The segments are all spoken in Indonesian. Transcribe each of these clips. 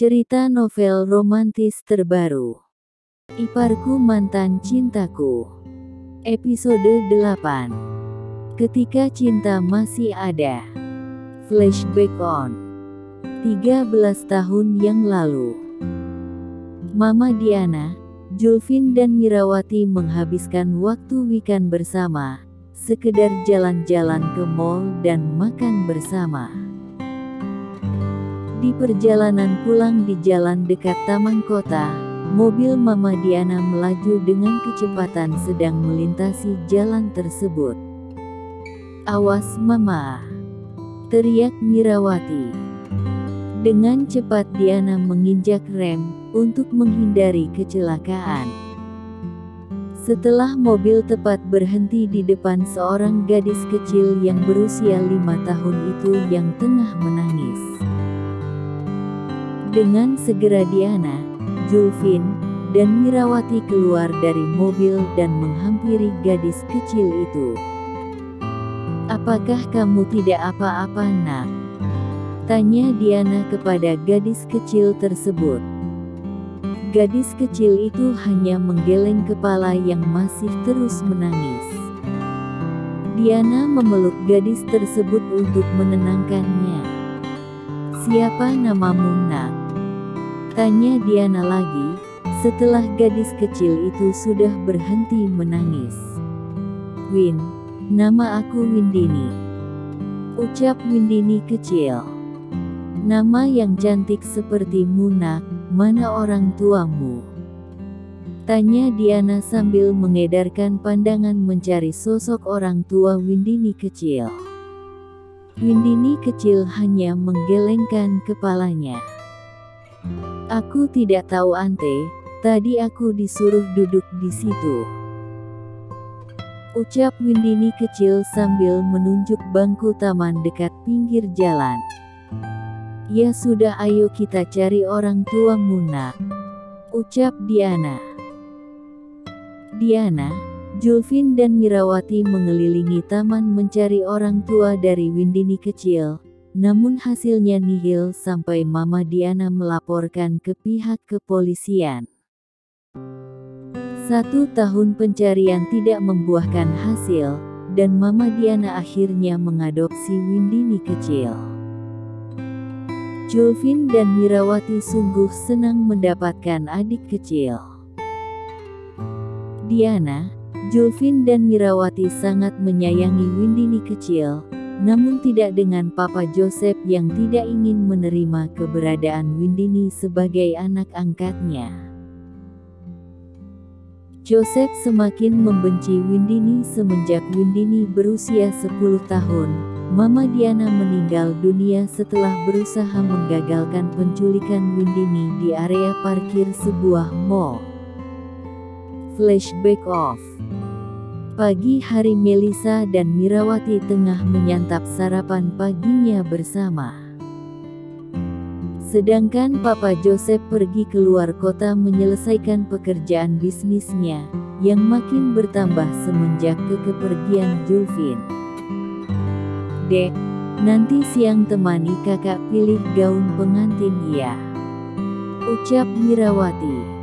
Cerita novel romantis terbaru. Iparku Mantan Cintaku. Episode 8. Ketika Cinta Masih Ada. Flashback on. 13 tahun yang lalu. Mama Diana, Julvin dan Mirawati menghabiskan waktu weekend bersama, sekedar jalan-jalan ke mall dan makan bersama. Di perjalanan pulang di jalan dekat taman kota, mobil Mama Diana melaju dengan kecepatan sedang melintasi jalan tersebut. "Awas Mama!" teriak Mirawati. Dengan cepat Diana menginjak rem, untuk menghindari kecelakaan. Setelah mobil tepat berhenti di depan seorang gadis kecil yang berusia 5 tahun itu yang tengah menangis. Dengan segera Diana, Julvin, dan Mirawati keluar dari mobil dan menghampiri gadis kecil itu. "Apakah kamu tidak apa-apa, Nak?" tanya Diana kepada gadis kecil tersebut. Gadis kecil itu hanya menggeleng kepala yang masih terus menangis. Diana memeluk gadis tersebut untuk menenangkannya. "Siapa namamu, Nak?" tanya Diana lagi, setelah gadis kecil itu sudah berhenti menangis. "Win, nama aku Windini," ucap Windini kecil. "Nama yang cantik sepertimu, Nak, mana orang tuamu?" tanya Diana sambil mengedarkan pandangan mencari sosok orang tua Windini kecil. Windini kecil hanya menggelengkan kepalanya. "Aku tidak tahu Ante, tadi aku disuruh duduk di situ," ucap Windini kecil sambil menunjuk bangku taman dekat pinggir jalan. "Ya sudah, ayo kita cari orang tuamu, Nak," ucap Diana. Diana, Julvin dan Mirawati mengelilingi taman mencari orang tua dari Windini kecil. Namun hasilnya nihil sampai Mama Diana melaporkan ke pihak kepolisian. 1 tahun pencarian tidak membuahkan hasil, dan Mama Diana akhirnya mengadopsi Windini kecil. Julvin dan Mirawati sungguh senang mendapatkan adik kecil. Diana, Julvin dan Mirawati sangat menyayangi Windini kecil, namun tidak dengan Papa Joseph yang tidak ingin menerima keberadaan Windini sebagai anak angkatnya. Joseph semakin membenci Windini semenjak Windini berusia 10 tahun. Mama Diana meninggal dunia setelah berusaha menggagalkan penculikan Windini di area parkir sebuah mall. Flashback off. Pagi hari Melisa dan Mirawati tengah menyantap sarapan paginya bersama. Sedangkan Papa Joseph pergi keluar kota menyelesaikan pekerjaan bisnisnya, yang makin bertambah semenjak kepergian Julvin. "Dek, nanti siang temani kakak pilih gaun pengantin ya," ucap Mirawati.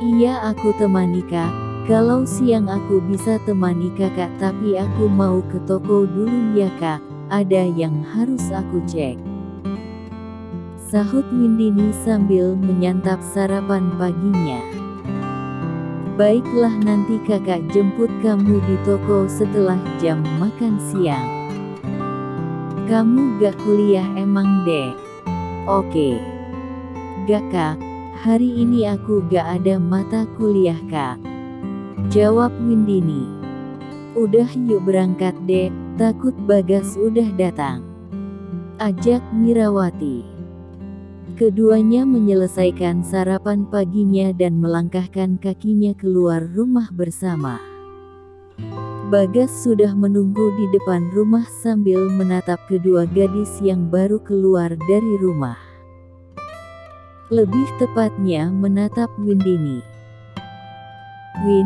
"Iya, aku temani Kak. Kalau siang aku bisa temani kakak, tapi aku mau ke toko dulu ya Kak, ada yang harus aku cek," sahut Windini sambil menyantap sarapan paginya. "Baiklah, nanti kakak jemput kamu di toko setelah jam makan siang." "Kamu gak kuliah emang Dek?" "Oke." "Gak Kak, hari ini aku gak ada mata kuliah Kak," jawab Windini. "Udah yuk berangkat Dek, takut Bagas udah datang," ajak Mirawati. Keduanya menyelesaikan sarapan paginya dan melangkahkan kakinya keluar rumah bersama. Bagas sudah menunggu di depan rumah sambil menatap kedua gadis yang baru keluar dari rumah. Lebih tepatnya menatap Windini. "Win,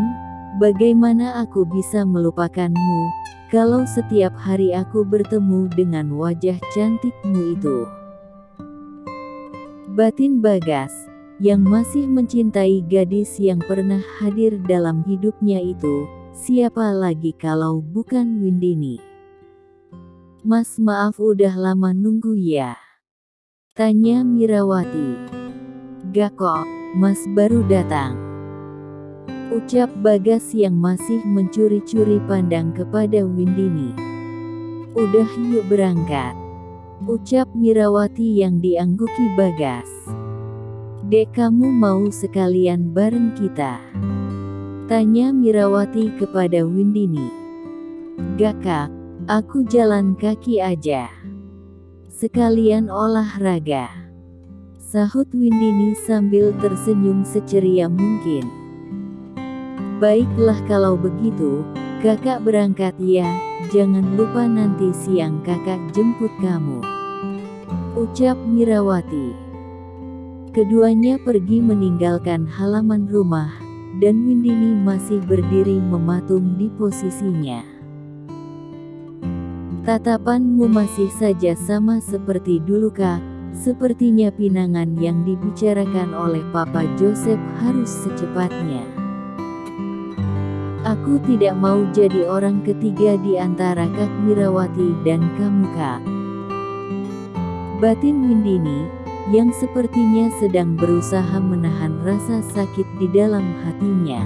bagaimana aku bisa melupakanmu, kalau setiap hari aku bertemu dengan wajah cantikmu itu?" Batin Bagas, yang masih mencintai gadis yang pernah hadir dalam hidupnya itu, siapa lagi kalau bukan Windini? Mas maaf udah lama nunggu ya? Tanya Mirawati. Gak kok, Mas baru datang. Ucap Bagas yang masih mencuri-curi pandang kepada Windini. Udah yuk berangkat. Ucap Mirawati yang diangguki Bagas. Dek kamu mau sekalian bareng kita? Tanya Mirawati kepada Windini. Gak kak, aku jalan kaki aja. Sekalian olahraga. Sahut Windini sambil tersenyum seceria mungkin. Baiklah kalau begitu, kakak berangkat ya, jangan lupa nanti siang kakak jemput kamu. Ucap Mirawati. Keduanya pergi meninggalkan halaman rumah, dan Windini masih berdiri mematung di posisinya. Tatapanmu masih saja sama seperti dulu kak, sepertinya pinangan yang dibicarakan oleh Papa Joseph harus secepatnya. Aku tidak mau jadi orang ketiga di antara Kak Mirawati dan kamu kak. Batin Windini, yang sepertinya sedang berusaha menahan rasa sakit di dalam hatinya.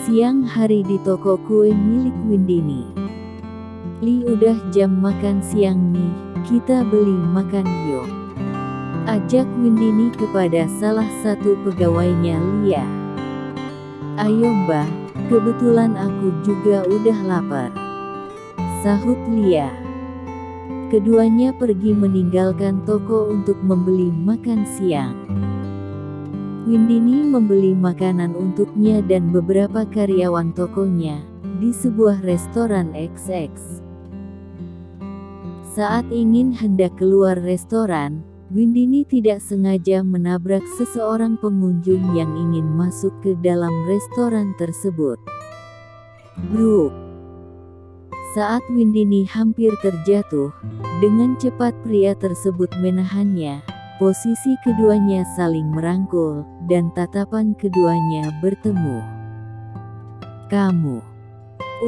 Siang hari di toko kue milik Windini. Li udah jam makan siang nih, kita beli makan yuk. Ajak Windini kepada salah satu pegawainya Lia. Ayo mbak, kebetulan aku juga udah lapar. Sahut Lia. Keduanya pergi meninggalkan toko untuk membeli makan siang. Windini membeli makanan untuknya dan beberapa karyawan tokonya, di sebuah restoran XX. Saat ingin hendak keluar restoran, Windini tidak sengaja menabrak seseorang pengunjung yang ingin masuk ke dalam restoran tersebut. Bruk! Saat Windini hampir terjatuh, dengan cepat pria tersebut menahannya. Posisi keduanya saling merangkul, dan tatapan keduanya bertemu. Kamu!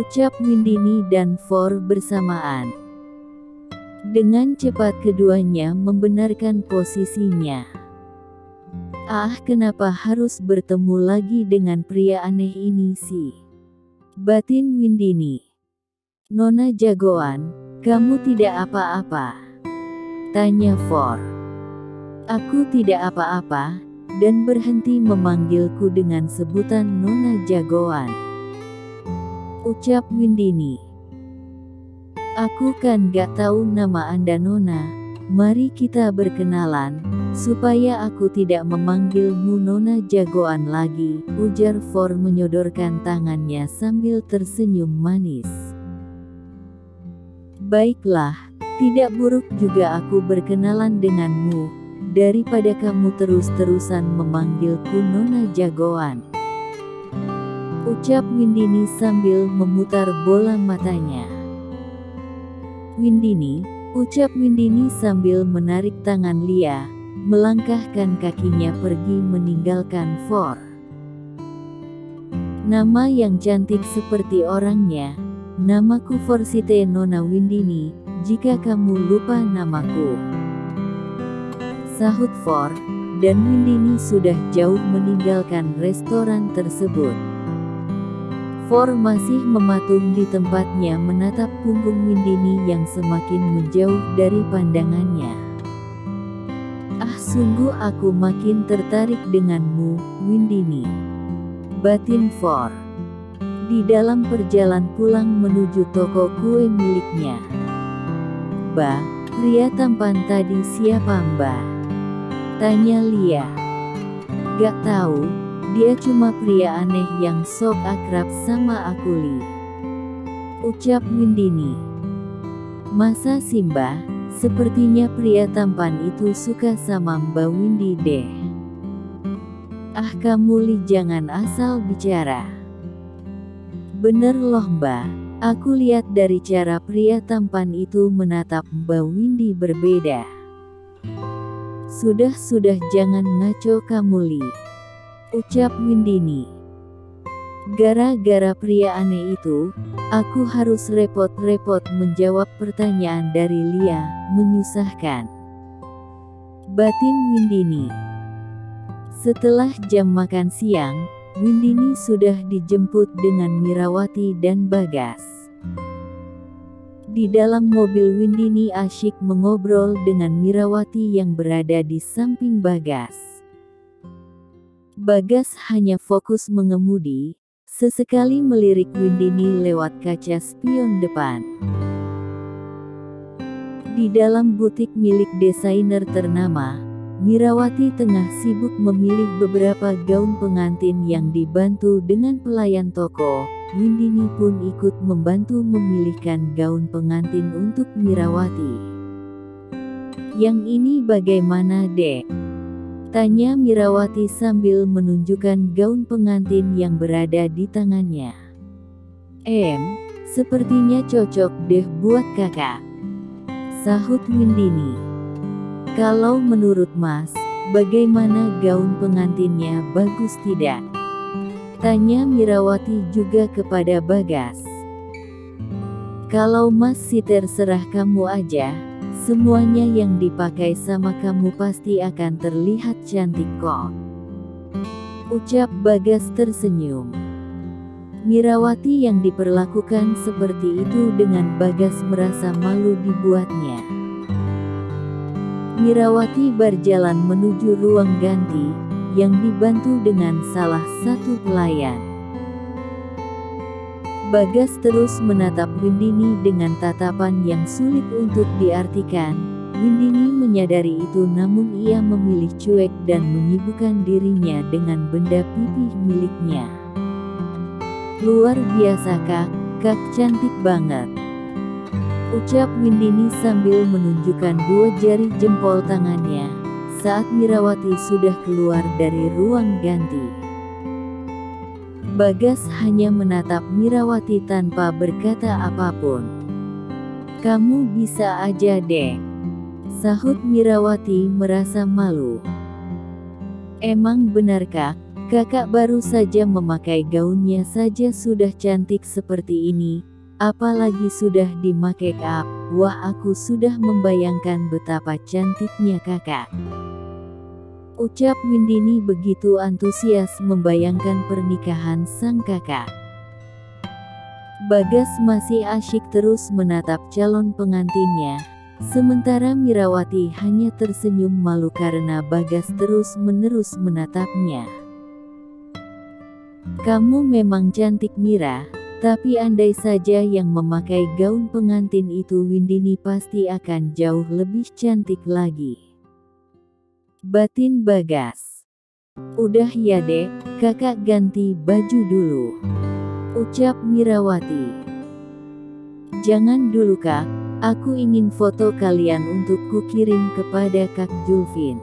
Ucap Windini dan For bersamaan. Dengan cepat keduanya membenarkan posisinya. Ah, kenapa harus bertemu lagi dengan pria aneh ini sih? Batin Windini. Nona jagoan, kamu tidak apa-apa? Tanya For. Aku tidak apa-apa, dan berhenti memanggilku dengan sebutan Nona jagoan. Ucap Windini. Aku kan gak tahu nama Anda Nona, mari kita berkenalan, supaya aku tidak memanggilmu Nona jagoan lagi, ujar For menyodorkan tangannya sambil tersenyum manis. Baiklah, tidak buruk juga aku berkenalan denganmu, daripada kamu terus-terusan memanggilku Nona jagoan. Ucap Windini sambil memutar bola matanya. Windini, ucap Windini sambil menarik tangan Lia, melangkahkan kakinya pergi meninggalkan For. Nama yang cantik seperti orangnya, namaku Forsite Nona Windini, jika kamu lupa namaku. Sahut For, dan Windini sudah jauh meninggalkan restoran tersebut. For masih mematung di tempatnya menatap punggung Windini yang semakin menjauh dari pandangannya. Ah, sungguh aku makin tertarik denganmu, Windini. Batin For. Di dalam perjalanan pulang menuju toko kue miliknya. Bah, pria tampan tadi siapa mbak? Tanya Lia. Gak tahu. Dia cuma pria aneh yang sok akrab sama aku Li. Ucap Windini. Masa sih mbak, sepertinya pria tampan itu suka sama Mbak Windy deh. Ah kamu Li jangan asal bicara. Bener loh mbak, aku lihat dari cara pria tampan itu menatap Mbak Windy berbeda. Sudah jangan ngaco kamu Li, ucap Windini. Gara-gara pria aneh itu, aku harus repot-repot menjawab pertanyaan dari Lia, menyusahkan. Batin Windini. Setelah jam makan siang, Windini sudah dijemput dengan Mirawati dan Bagas. Di dalam mobil Windini asyik mengobrol dengan Mirawati yang berada di samping Bagas. Bagas hanya fokus mengemudi, sesekali melirik Windini lewat kaca spion depan. Di dalam butik milik desainer ternama, Mirawati tengah sibuk memilih beberapa gaun pengantin yang dibantu dengan pelayan toko. Windini pun ikut membantu memilihkan gaun pengantin untuk Mirawati. Yang ini bagaimana, Dek? Tanya Mirawati sambil menunjukkan gaun pengantin yang berada di tangannya. Sepertinya cocok deh buat kakak, sahut Windini. Kalau menurut Mas, bagaimana gaun pengantinnya, bagus tidak? Tanya Mirawati juga kepada Bagas. Kalau Mas sih terserah kamu aja. Semuanya yang dipakai sama kamu pasti akan terlihat cantik kok, ucap Bagas tersenyum. Mirawati yang diperlakukan seperti itu dengan Bagas merasa malu dibuatnya. Mirawati berjalan menuju ruang ganti, yang dibantu dengan salah satu pelayan. Bagas terus menatap Windini dengan tatapan yang sulit untuk diartikan. Windini menyadari itu namun ia memilih cuek dan menyibukkan dirinya dengan benda pipih miliknya. Luar biasa kak cantik banget, ucap Windini sambil menunjukkan dua jari jempol tangannya, saat Mirawati sudah keluar dari ruang ganti. Bagas hanya menatap Mirawati tanpa berkata apapun. Kamu bisa aja deh, sahut Mirawati merasa malu. Emang benarkah, kakak baru saja memakai gaunnya saja sudah cantik seperti ini, apalagi sudah di make up. Wah, aku sudah membayangkan betapa cantiknya kakak, ucap Windini begitu antusias membayangkan pernikahan sang kakak. Bagas masih asyik terus menatap calon pengantinnya, sementara Mirawati hanya tersenyum malu karena Bagas terus-menerus menatapnya. Kamu memang cantik Mira, tapi andai saja yang memakai gaun pengantin itu Windini pasti akan jauh lebih cantik lagi, batin Bagas. Udah ya dek, kakak ganti baju dulu, ucap Mirawati. Jangan dulu kak, aku ingin foto kalian untuk kukirim kepada Kak Julvin.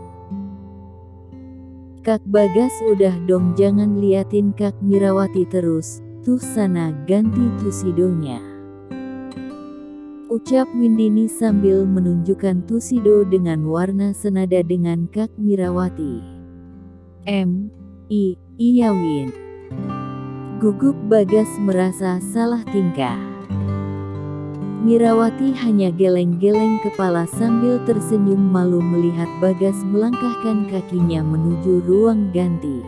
Kak Bagas udah dong, jangan liatin Kak Mirawati terus, tuh sana ganti tusidonya, ucap Windini sambil menunjukkan tusido dengan warna senada dengan Kak Mirawati. Iya Win, gugup Bagas merasa salah tingkah. Mirawati hanya geleng-geleng kepala sambil tersenyum malu melihat Bagas melangkahkan kakinya menuju ruang ganti.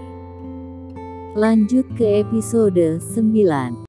Lanjut ke episode 9.